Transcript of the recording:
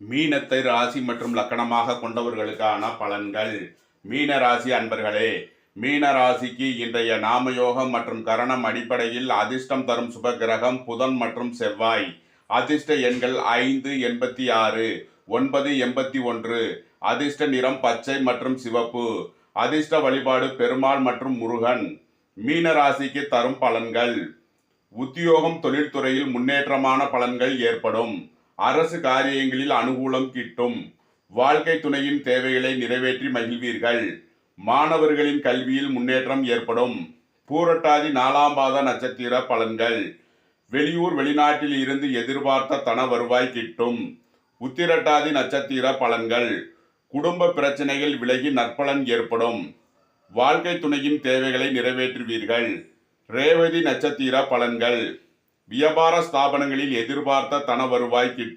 மீனத்தை ராசி மற்றும் லக்கணமாக கொண்டவர்களுக்கான பலன்கள். மீன ராசி அன்பர்களே, மீன ராசிக்கு இன்றைய நாமயோகம் மற்றும் கரணம் அடிப்படையில் அதிர்ஷ்டம் தரும் சுப கிரகம் புதன் மற்றும் செவ்வாய். அதிர்ஷ்ட எண்கள் 586, 981. அதிர்ஷ்ட நிறம் பச்சை மற்றும் சிவப்பு. அதிர்ஷ்ட வழிபாடு பெருமாள் மற்றும் முருகன். மீன ராசிக்கு தரும் பலன்கள். உத்தியோகம் தொழில்துறையில் முன்னேற்றமான பலன்கள் ஏற்படும். அரசு காரியங்களில் அனுகூலம் கிட்டும். வாழ்க்கை துணையின் தேவைகளை நிறைவேற்றி மகிழ்வீர்கள். மாணவர்களின் கல்வியில் முன்னேற்றம் ஏற்படும். பூரட்டாதி 4ஆம் பாத நட்சத்திர பலன்கள். வெளியூர் வெளிநாட்டில் இருந்து எதிர்பார்த்த தன வருவாய் கிட்டும். உத்திரட்டாதி நட்சத்திர பலன்கள். குடும்ப பிரச்சனைகள் விலகி நற்பலன் ஏற்படும். வாழ்க்கை துணையின் தேவைகளை நிறைவேற்றுவீர்கள். ரேவதி நட்சத்திர பலன்கள். வியாபார ஸ்தாபனங்களில் எதிர்பார்த்த தன வருவாய் கிட்டும்.